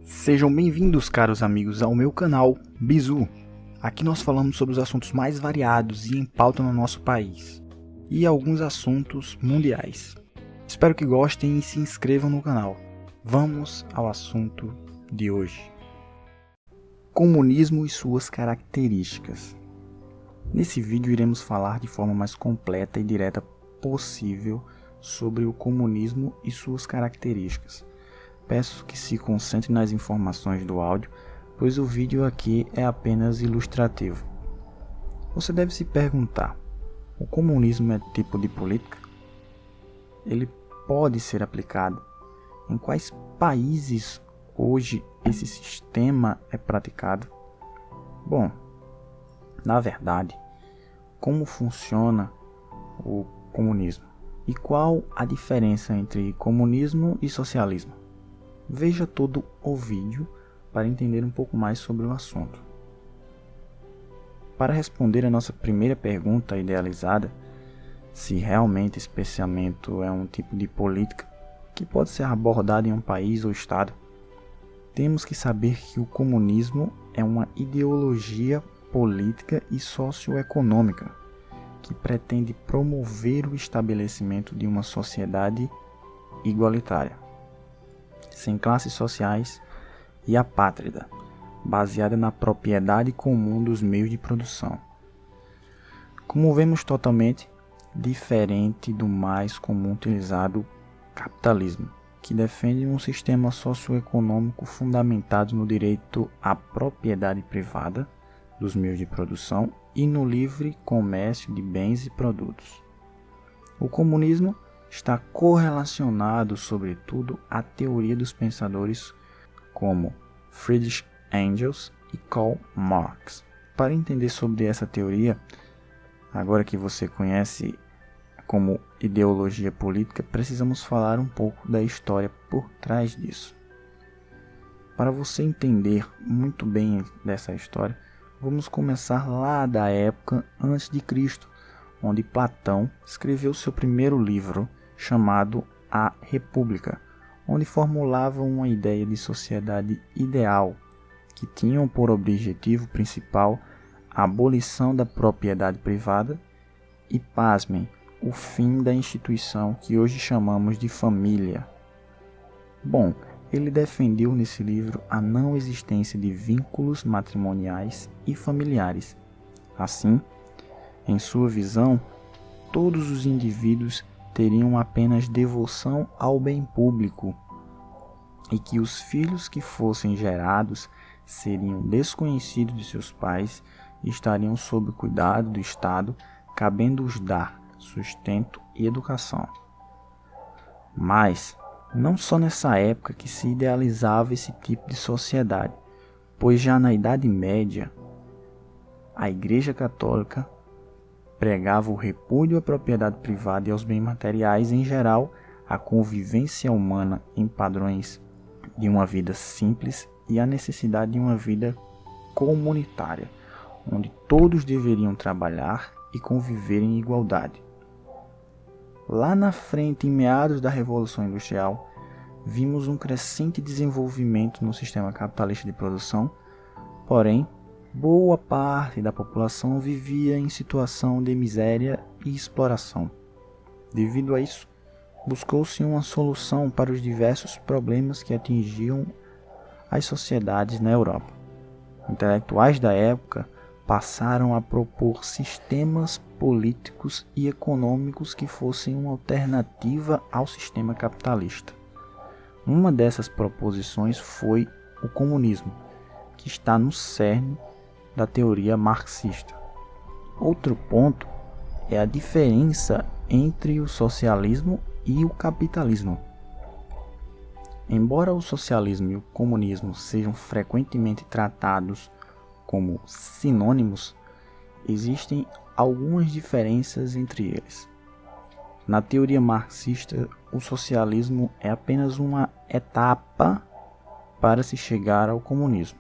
Sejam bem-vindos, caros amigos, ao meu canal Bizu. Aqui nós falamos sobre os assuntos mais variados e em pauta no nosso país, e alguns assuntos mundiais. Espero que gostem e se inscrevam no canal. Vamos ao assunto de hoje. Comunismo e suas características. Nesse vídeo iremos falar de forma mais completa e direta possível sobre o comunismo e suas características. Peço que se concentre nas informações do áudio, pois o vídeo aqui é apenas ilustrativo. Você deve se perguntar: o comunismo é tipo de política? Ele pode ser aplicado? Em quais países hoje esse sistema é praticado? Bom, na verdade, como funciona o comunismo? E qual a diferença entre comunismo e socialismo? Veja todo o vídeo para entender um pouco mais sobre o assunto. Para responder a nossa primeira pergunta idealizada, se realmente esse pensamento é um tipo de política que pode ser abordado em um país ou estado, temos que saber que o comunismo é uma ideologia política e socioeconômica que pretende promover o estabelecimento de uma sociedade igualitária, sem classes sociais e apátrida, baseada na propriedade comum dos meios de produção. Como vemos, totalmente diferente do mais comum utilizado capitalismo, que defende um sistema socioeconômico fundamentado no direito à propriedade privada dos meios de produção e no livre comércio de bens e produtos. O comunismo está correlacionado, sobretudo, à teoria dos pensadores como Friedrich Engels e Karl Marx. Para entender sobre essa teoria, agora que você conhece como ideologia política, precisamos falar um pouco da história por trás disso. Para você entender muito bem dessa história, vamos começar lá da época antes de Cristo, onde Platão escreveu seu primeiro livro, chamado A República, onde formulava uma ideia de sociedade ideal, que tinham por objetivo principal a abolição da propriedade privada e, pasmem, o fim da instituição que hoje chamamos de família. Bom, ele defendeu nesse livro a não existência de vínculos matrimoniais e familiares. Assim, em sua visão, todos os indivíduos teriam apenas devoção ao bem público e que os filhos que fossem gerados seriam desconhecidos de seus pais e estariam sob o cuidado do Estado, cabendo-os dar sustento e educação. Mas não só nessa época que se idealizava esse tipo de sociedade, pois já na Idade Média, a Igreja Católica pregava o repúdio à propriedade privada e aos bens materiais em geral, a convivência humana em padrões de uma vida simples e a necessidade de uma vida comunitária, onde todos deveriam trabalhar e conviver em igualdade. Lá na frente, em meados da Revolução Industrial, vimos um crescente desenvolvimento no sistema capitalista de produção, porém, boa parte da população vivia em situação de miséria e exploração. Devido a isso, buscou-se uma solução para os diversos problemas que atingiam as sociedades na Europa. Intelectuais da época passaram a propor sistemas políticos e econômicos que fossem uma alternativa ao sistema capitalista. Uma dessas proposições foi o comunismo, que está no cerne da teoria marxista. Outro ponto é a diferença entre o socialismo e o capitalismo. Embora o socialismo e o comunismo sejam frequentemente tratados como sinônimos, existem algumas diferenças entre eles. Na teoria marxista, o socialismo é apenas uma etapa para se chegar ao comunismo.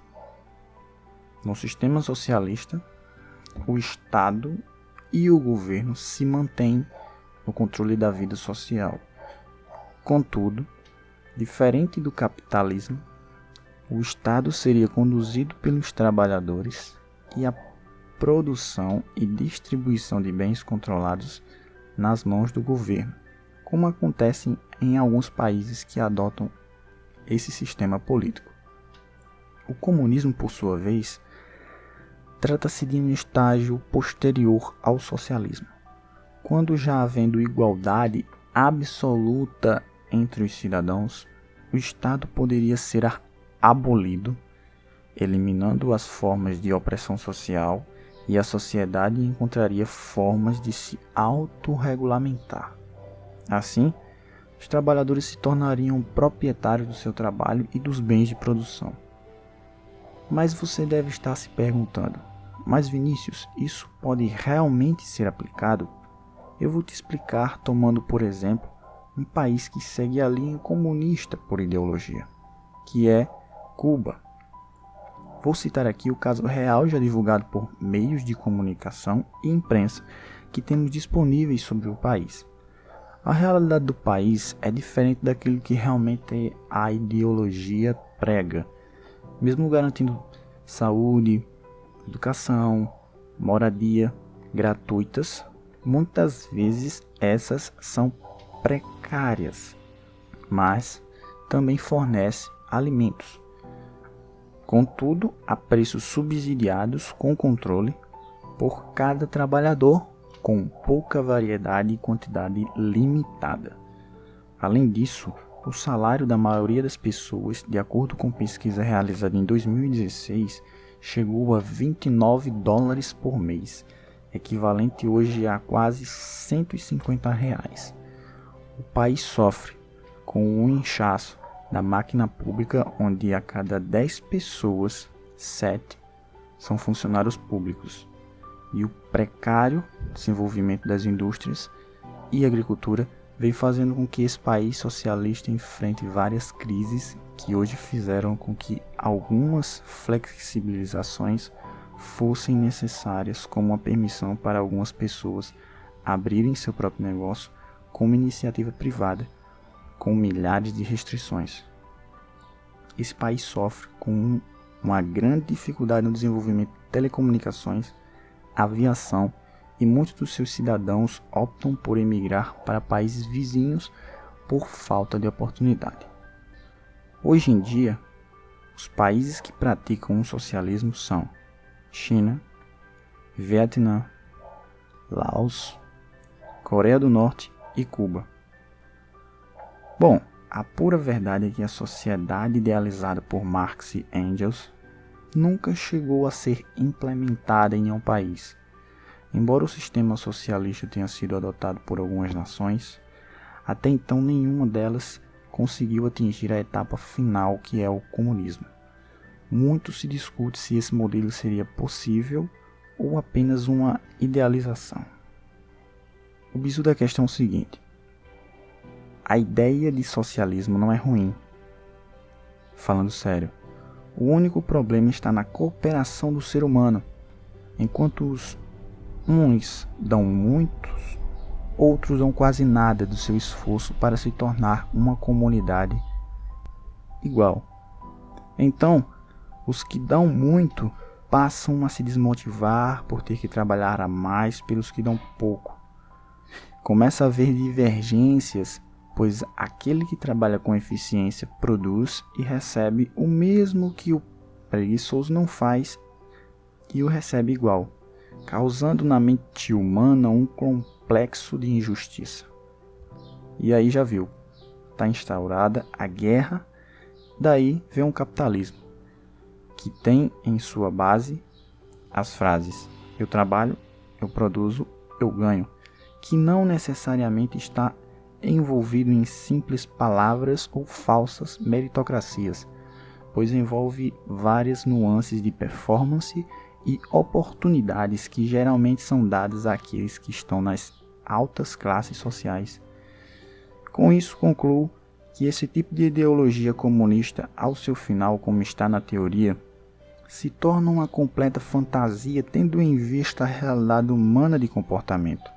No sistema socialista, o Estado e o governo se mantêm no controle da vida social. Contudo, diferente do capitalismo, O Estado seria conduzido pelos trabalhadores e a produção e distribuição de bens controlados nas mãos do governo, como acontece em alguns países que adotam esse sistema político. O comunismo, por sua vez, trata-se de um estágio posterior ao socialismo, quando já havendo igualdade absoluta entre os cidadãos, o Estado poderia ser abolido, eliminando as formas de opressão social, e a sociedade encontraria formas de se autorregulamentar. Assim, os trabalhadores se tornariam proprietários do seu trabalho e dos bens de produção. Mas você deve estar se perguntando: mas Vinícius, isso pode realmente ser aplicado? Eu vou te explicar tomando por exemplo um país que segue a linha comunista por ideologia, que é Cuba. Vou citar aqui o caso real já divulgado por meios de comunicação e imprensa que temos disponíveis sobre o país. A realidade do país é diferente daquilo que realmente a ideologia prega, mesmo garantindo saúde, educação, moradia gratuitas. Muitas vezes essas são precárias, mas também fornece alimentos. Contudo, a preços subsidiados com controle por cada trabalhador, com pouca variedade e quantidade limitada. Além disso, o salário da maioria das pessoas, de acordo com pesquisa realizada em 2016, chegou a $29 por mês, equivalente hoje a quase R$150. O país sofre com o inchaço da máquina pública, onde a cada 10 pessoas, 7 são funcionários públicos, e o precário desenvolvimento das indústrias e agricultura vem fazendo com que esse país socialista enfrente várias crises que hoje fizeram com que algumas flexibilizações fossem necessárias, como a permissão para algumas pessoas abrirem seu próprio negócio como iniciativa privada, com milhares de restrições. Esse país sofre com uma grande dificuldade no desenvolvimento de telecomunicações, aviação, e muitos dos seus cidadãos optam por emigrar para países vizinhos por falta de oportunidade. Hoje em dia, os países que praticam o socialismo são China, Vietnã, Laos, Coreia do Norte e Cuba. Bom, a pura verdade é que a sociedade idealizada por Marx e Engels nunca chegou a ser implementada em nenhum país. Embora o sistema socialista tenha sido adotado por algumas nações, até então nenhuma delas conseguiu atingir a etapa final, que é o comunismo. Muito se discute se esse modelo seria possível ou apenas uma idealização. O bizu da questão é o seguinte: a ideia de socialismo não é ruim. Falando sério, o único problema está na cooperação do ser humano. Enquanto uns dão muitos, outros dão quase nada do seu esforço para se tornar uma comunidade igual. Então, os que dão muito passam a se desmotivar por ter que trabalhar a mais pelos que dão pouco. Começa a haver divergências, pois aquele que trabalha com eficiência produz e recebe o mesmo que o preguiçoso não faz e o recebe igual, causando na mente humana um complexo de injustiça. E aí já viu, está instaurada a guerra, daí vem um capitalismo, que tem em sua base as frases eu trabalho, eu produzo, eu ganho, que não necessariamente está envolvido em simples palavras ou falsas meritocracias, pois envolve várias nuances de performance e oportunidades que geralmente são dadas àqueles que estão nas altas classes sociais. Com isso, concluo que esse tipo de ideologia comunista, ao seu final, como está na teoria, se torna uma completa fantasia, tendo em vista a realidade humana de comportamento.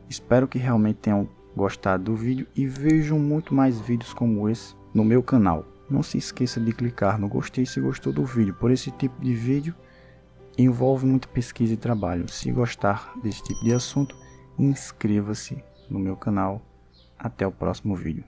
Espero que realmente tenham gostado do vídeo e vejam muito mais vídeos como esse no meu canal. Não se esqueça de clicar no gostei se gostou do vídeo, por esse tipo de vídeo envolve muita pesquisa e trabalho. Se gostar desse tipo de assunto, inscreva-se no meu canal. Até o próximo vídeo.